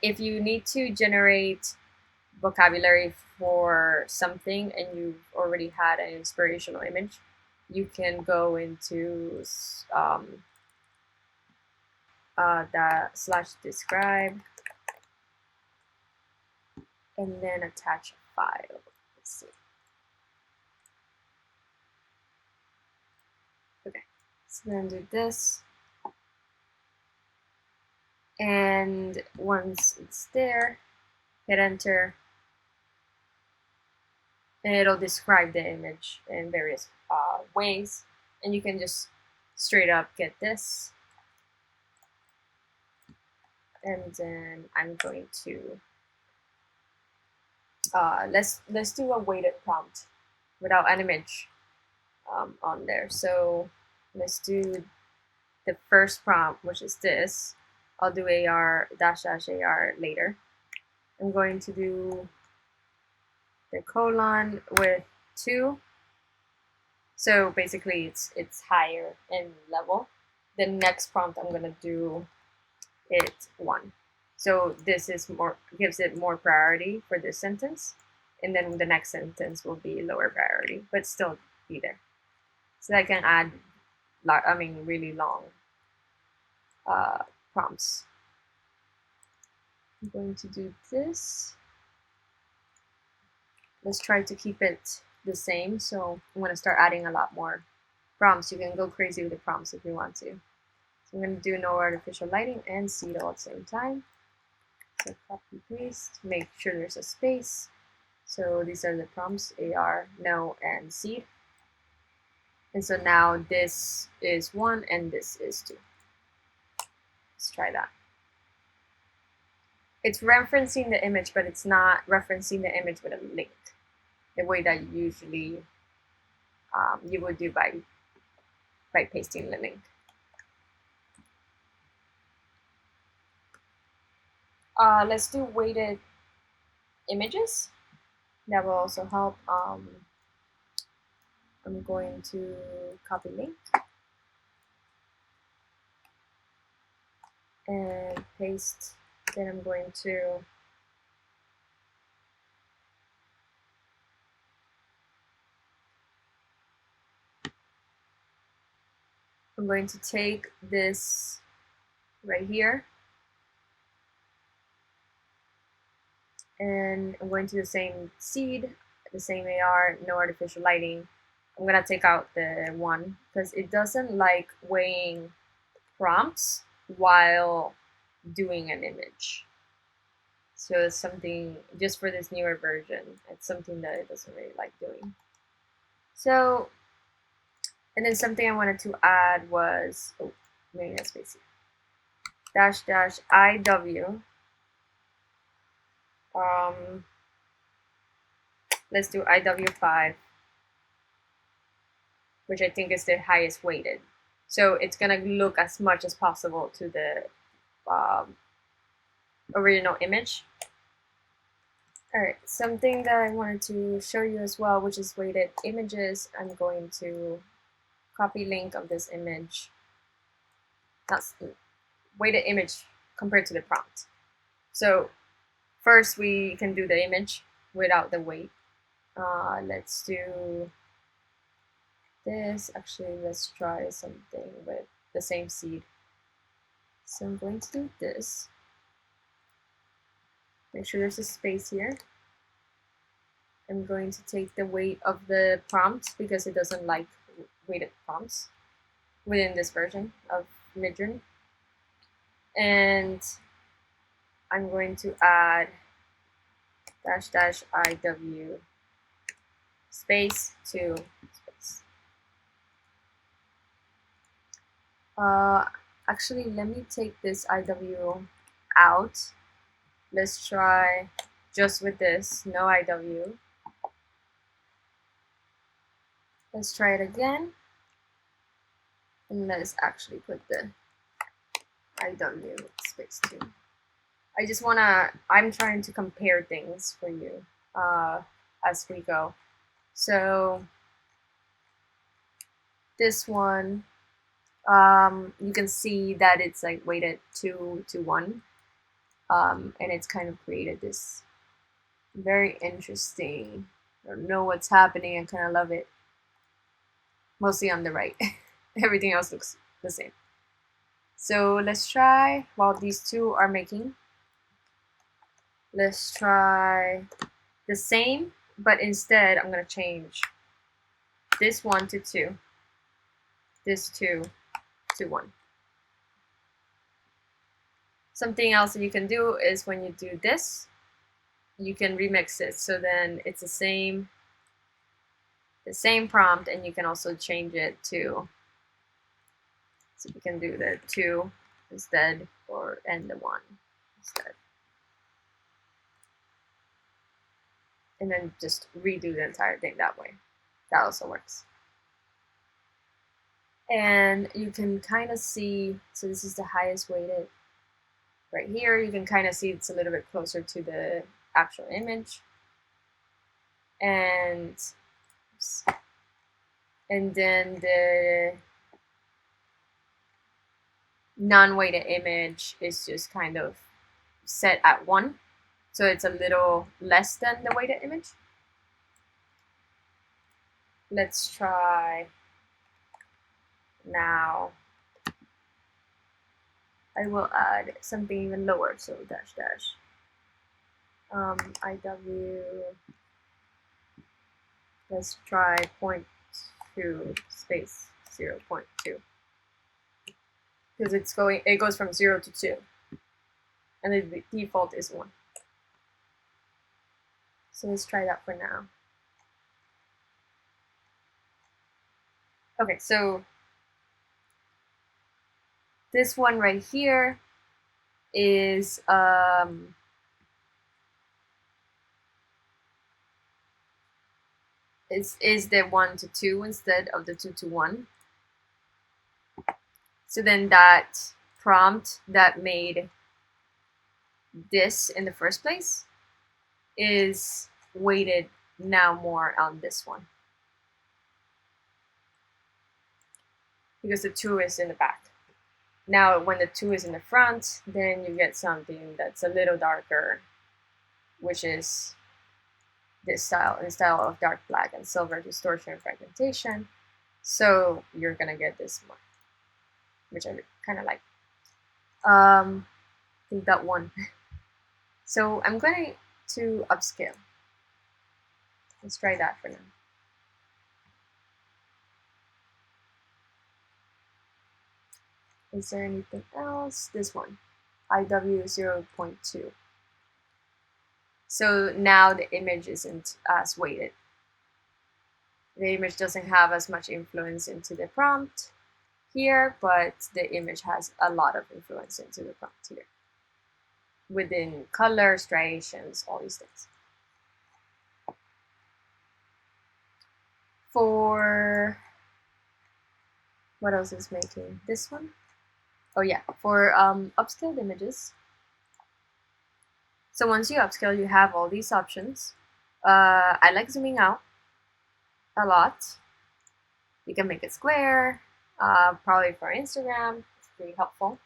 if you need to generate vocabulary for something and you've already had an inspirational image, you can go into the /describe and then attach a file. Let's see. Okay, so then do this. And once it's there, hit enter, and it'll describe the image in various ways. And you can just straight up get this. And then I'm going to let's do a weighted prompt without an image on there. So let's do the first prompt, which is this. I'll do AR --AR later. I'm going to do the colon with 2. So basically it's higher in level. The next prompt I'm gonna do it 1. So this is more, gives it more priority for this sentence, and then the next sentence will be lower priority, but still be there. So I can add, really long prompts. I'm going to do this. Let's try to keep it the same. So I'm going to start adding a lot more prompts. You can go crazy with the prompts if you want to. So I'm going to do no artificial lighting and seed all at the same time. So copy paste, make sure there's a space. So these are the prompts: AR, no, and seed. And so now this is 1 and this is 2. Let's try that. It's referencing the image, but it's not referencing the image with a link, the way that usually you would do by pasting the link. Let's do weighted images. That will also help. I'm going to copy link and paste. Then I'm going to take this right here, and I'm going to the same seed, the same AR, no artificial lighting. I'm gonna take out the 1 because it doesn't like weighing prompts while doing an image. So it's something just for this newer version. It's something that it doesn't really like doing. So, and then something I wanted to add was, oh, maybe that's basic. --IW. Let's do IW5, which I think is the highest weighted. So it's gonna look as much as possible to the original image. All right, something that I wanted to show you as well, which is weighted images. I'm going to copy link of this image. That's weighted image compared to the prompt. So first we can do the image without the weight. Let's do this. Actually, let's try something with the same seed. So I'm going to do this. Make sure there's a space here. I'm going to take the weight of the prompt because it doesn't like weighted prompts within this version of MIDJOURNEY. And I'm going to add --IW space to space. Actually, let me take this IW out. Let's try just with this, no IW. Let's try it again. And let's actually put the IW space too. I just wanna, I'm trying to compare things for you as we go. So this one, you can see that it's like weighted 2 to 1. and it's kind of created this very interesting, I don't know what's happening, I kind of love it. Mostly on the right. Everything else looks the same. So let's try, while these two are making, let's try the same, but instead I'm going to change this 1 to 2, this 2 to 1. Something else that you can do is when you do this, you can remix it, so then it's the same prompt, and you can also change it to, so you can do the 2 instead, and the 1 instead. And then just redo the entire thing that way. That also works. And you can kind of see, so this is the highest weighted right here. You can kind of see it's a little bit closer to the actual image. And then the non-weighted image is just kind of set at 1. So it's a little less than the weighted image. Let's try now. I will add something even lower, so dash dash. IW, let's try 0.2 space 0.2. Because it goes from 0 to 2. And the default is 1. So let's try that for now. Okay, so this one right here is the 1 to 2 instead of the 2 to 1. So then that prompt that made this in the first place is weighted now more on this one, because the 2 is in the back. Now when the 2 is in the front, then you get something that's a little darker, which is this style, in style of dark black and silver distortion and fragmentation. So you're gonna get this one, which I kind of like. I think that one. So I'm going to upscale. Let's try that for now. Is there anything else? This one, IW 0.2. So now the image isn't as weighted. The image doesn't have as much influence into the prompt here, but the image has a lot of influence into the prompt here. Within color, striations, all these things. For what else is making this one? Oh yeah, for upscaled images. So once you upscale, you have all these options. I like zooming out a lot. You can make it square, probably for Instagram. It's pretty helpful.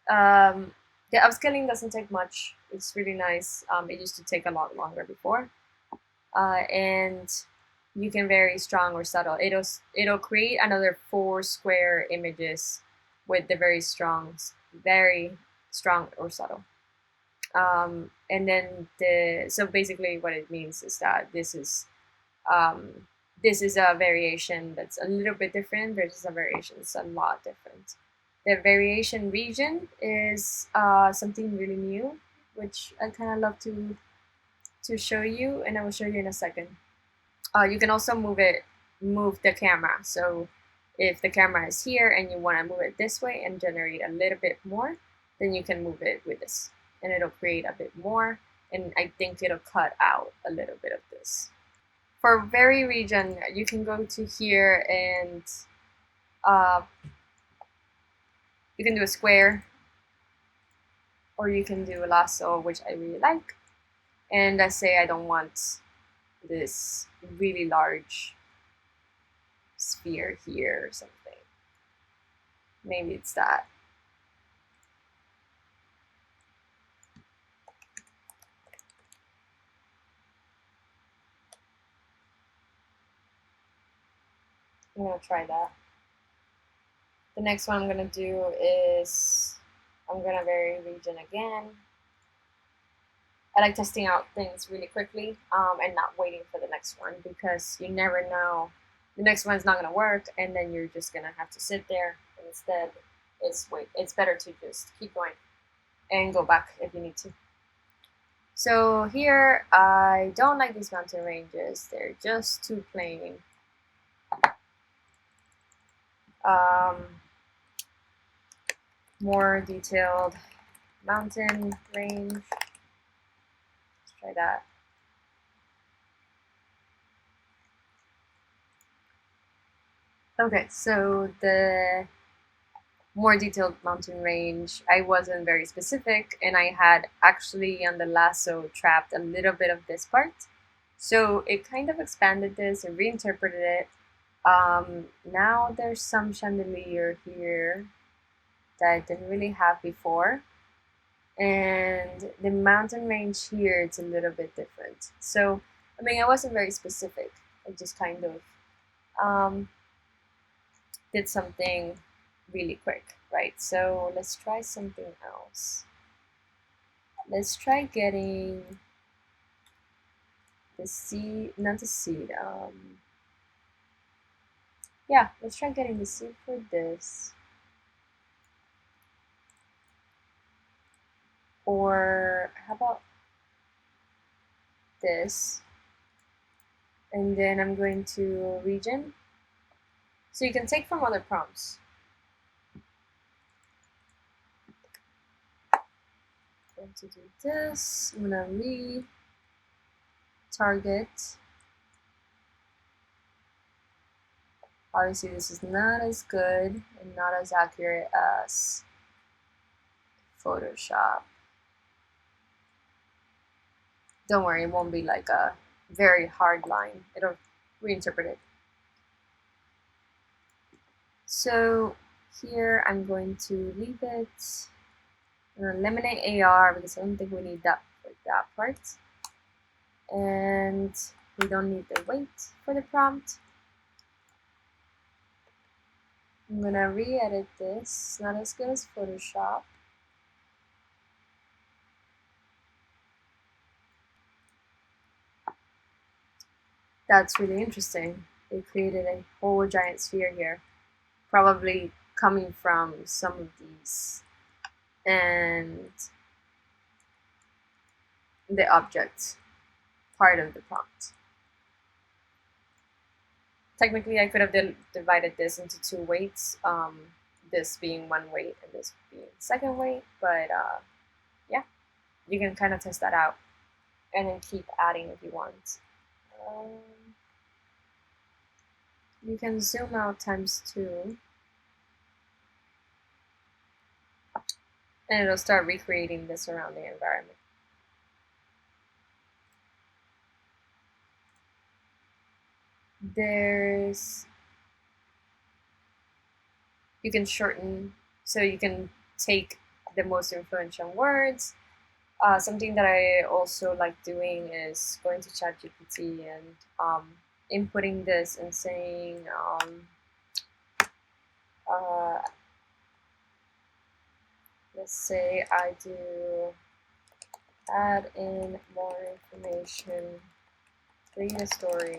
The upscaling doesn't take much. It's really nice. It used to take a lot longer before. And you can vary strong or subtle. It'll create another 4 square images with the very strong or subtle. And then so basically what it means is that this is a variation that's a little bit different versus a variation that's a lot different. The variation region is something really new, which I kind of love to show you, and I will show you in a second. You can also move the camera. So if the camera is here and you want to move it this way and generate a little bit more, then you can move it with this, and it'll create a bit more, and I think it'll cut out a little bit of this. For vary region, you can go to here and you can do a square, or you can do a lasso, which I really like. And let's say I don't want this really large sphere here or something. Maybe it's that. I'm gonna try that. The next one I'm gonna do is I'm gonna vary region again. I like testing out things really quickly and not waiting for the next one because you never know. The next one's not gonna work, and then you're just gonna have to sit there. And instead, it's better to just keep going and go back if you need to. So here, I don't like these mountain ranges. They're just too plain. Um, more detailed mountain range. Let's try that. Okay, so the more detailed mountain range, I wasn't very specific, and I had actually on the lasso trapped a little bit of this part. So it kind of expanded this and reinterpreted it. Now there's some chandelier here that I didn't really have before. And the mountain range here, it's a little bit different. So, I mean, I wasn't very specific. I just kind of um, did something really quick, right? So let's try something else. Let's try getting the seed, not the seed. Yeah, let's try getting the seed for this. Or how about this? And then I'm going to region. So you can take from other prompts. I'm going to do this. I'm gonna target. Obviously this is not as good and not as accurate as Photoshop. Don't worry, it won't be like a very hard line. It'll reinterpret it. So here I'm going to leave it. I'm gonna eliminate AR because I don't think we need that for that part. And we don't need the weight for the prompt. I'm gonna re-edit this. It's not as good as Photoshop. That's really interesting. They created a whole giant sphere here, probably coming from some of these and the object part of the prompt. Technically, I could have divided this into two weights, this being one weight and this being second weight, but yeah, you can kind of test that out and then keep adding if you want. You can zoom out ×2 and it'll start recreating the surrounding environment. You can shorten, so you can take the most influential words. Something that I also like doing is going to ChatGPT and inputting this and saying, let's say I do add in more information, create a story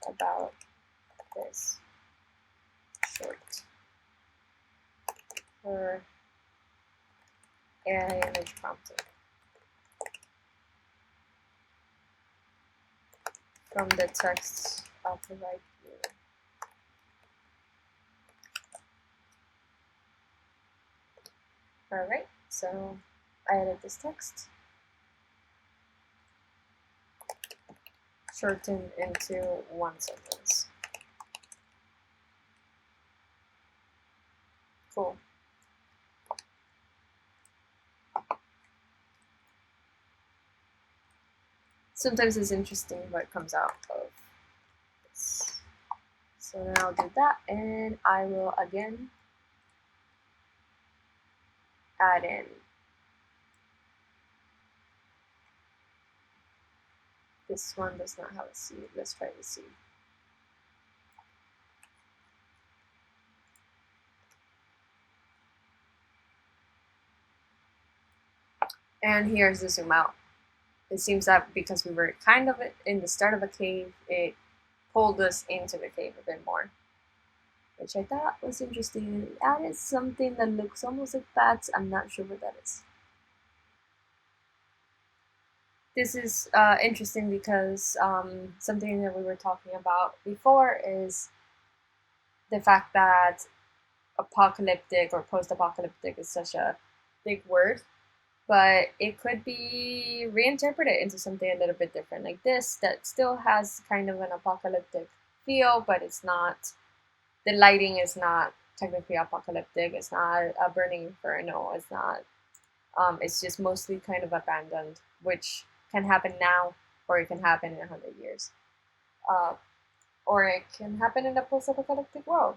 about this short for AI image prompting. From the text I'll provide you. Alright, so I edit this text, shorten into one sentence. Cool. Sometimes it's interesting what comes out of this. So then I'll do that, and I will again add in this one does not have a seed. Let's try the seed. And here's the zoom out. It seems that because we were kind of in the start of a cave, it pulled us into the cave a bit more, which I thought was interesting. It added something that looks almost like bats. I'm not sure what that is. This is interesting because something that we were talking about before is the fact that apocalyptic or post-apocalyptic is such a big word, but it could be reinterpreted into something a little bit different, like this, that still has kind of an apocalyptic feel, but it's not, the lighting is not technically apocalyptic, it's not a burning inferno, it's not, it's just mostly kind of abandoned, which can happen now, or it can happen in 100 years, uh, or it can happen in a post-apocalyptic world.